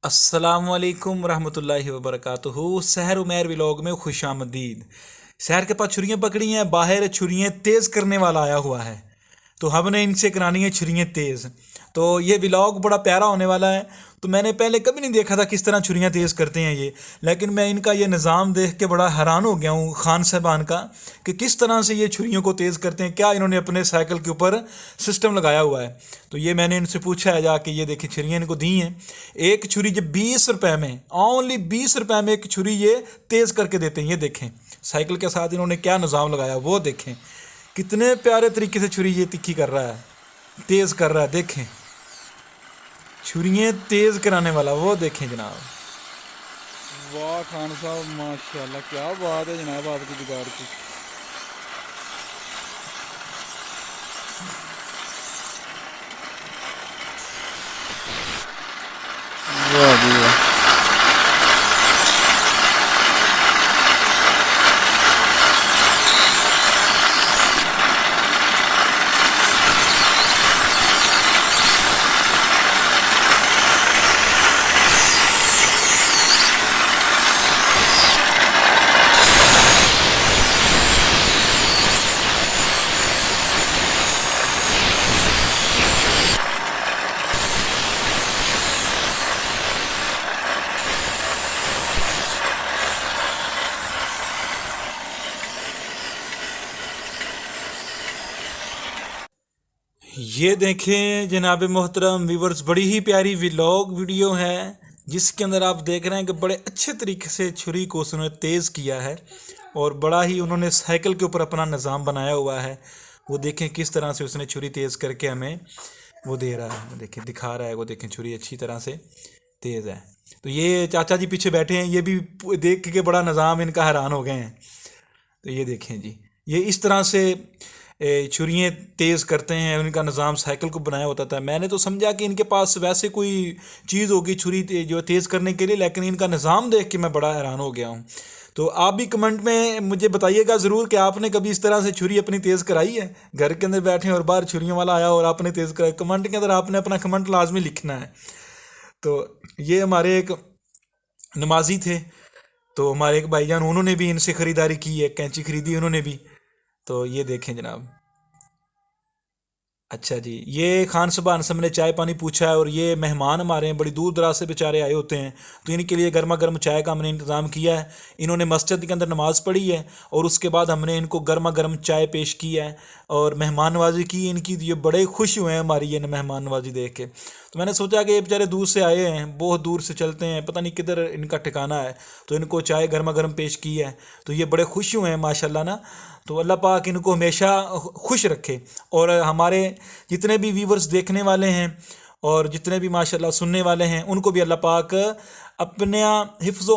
अस्सलामुअलैकुम रहमतुल्लाहि वबरकातुहू। सहर उमैर व्लॉग में खुश आमदीद। शहर के पास छुरियाँ पकड़ी हैं, बाहर छुरियाँ तेज़ करने वाला आया हुआ है, तो हमने इनसे करानी है छुरियाँ तेज़। तो ये व्लॉग बड़ा प्यारा होने वाला है। तो मैंने पहले कभी नहीं देखा था किस तरह छुरियाँ तेज़ करते हैं ये, लेकिन मैं इनका ये निज़ाम देख के बड़ा हैरान हो गया हूँ खान साहबान का, कि किस तरह से ये छुरियों को तेज़ करते हैं। क्या इन्होंने अपने साइकिल के ऊपर सिस्टम लगाया हुआ है। तो ये मैंने इनसे पूछा है जाके, ये देखिए छुरियाँ इनको दी हैं। एक छुरी जब 20 रुपए में, ओनली 20 रुपए में एक छुरी ये तेज़ करके देते हैं। ये देखें साइकिल के साथ इन्होंने क्या निज़ाम लगाया, वो देखें कितने प्यारे तरीके से छुरी ये तिक्की कर रहा है, तेज़ कर रहा है। देखें छुरियाँ तेज़ कराने वाला, वो देखें जनाब। वाह खान साहब, माशाल्लाह क्या बात है जनाब आपकी जुगाड़ की। वाह जी वाह। ये देखें जनाब मोहतरम व्यूवर्स, बड़ी ही प्यारी व्लॉग वीडियो है जिसके अंदर आप देख रहे हैं कि बड़े अच्छे तरीके से छुरी को उसने तेज़ किया है, और बड़ा ही उन्होंने साइकिल के ऊपर अपना निज़ाम बनाया हुआ है। वो देखें किस तरह से उसने छुरी तेज़ करके हमें वो दे रहा है। वो देखें दिखा रहा है, वो देखें छुरी अच्छी तरह से तेज़ है। तो ये चाचा जी पीछे बैठे हैं, ये भी देख के बड़ा निज़ाम इनका हैरान हो गए हैं। तो ये देखें जी, ये इस तरह से छुरियाँ तेज़ करते हैं। उनका निज़ाम साइकिल को बनाया होता था। मैंने तो समझा कि इनके पास वैसे कोई चीज़ होगी छुरी जो तेज़ करने के लिए, लेकिन इनका निज़ाम देख के मैं बड़ा हैरान हो गया हूँ। तो आप भी कमेंट में मुझे बताइएगा ज़रूर कि आपने कभी इस तरह से छुरी अपनी तेज़ कराई है। घर के अंदर बैठे और बाहर छुरियों वाला आया और आपने तेज़ कराई। कमेंट के अंदर आपने अपना कमेंट लाजमी लिखना है। तो ये हमारे एक नमाजी थे, तो हमारे एक भाईजान उन्होंने भी इनसे ख़रीदारी की है, कैंची ख़रीदी उन्होंने भी। तो ये देखें जनाब। अच्छा जी, ये खान साहब से हमने चाय पानी पूछा है, और ये मेहमान हमारे हैं, बड़ी दूर दराज से बेचारे आए होते हैं, तो इनके लिए गर्मा गर्म चाय का हमने इंतज़ाम किया है। इन्होंने मस्जिद के अंदर नमाज़ पढ़ी है, और उसके बाद हमने इनको गर्मा गर्म चाय पेश की है और मेहमान नवाजी की इनकी। ये बड़े खुश हुए हैं हमारी ये मेहमान नवाजी देख के। तो मैंने सोचा कि ये बेचारे दूर से आए हैं, बहुत दूर से चलते हैं, पता नहीं किधर इनका ठिकाना है, तो इनको चाय गर्मा गर्म पेश की है। तो ये बड़े खुश हुए हैं माशाल्लाह ना। तो अल्लाह पाक इनको हमेशा खुश रखे, और हमारे जितने भी व्यूवर्स देखने वाले हैं और जितने भी माशाल्लाह सुनने वाले हैं, उनको भी अल्लाह पाक अपने हिफ्ज़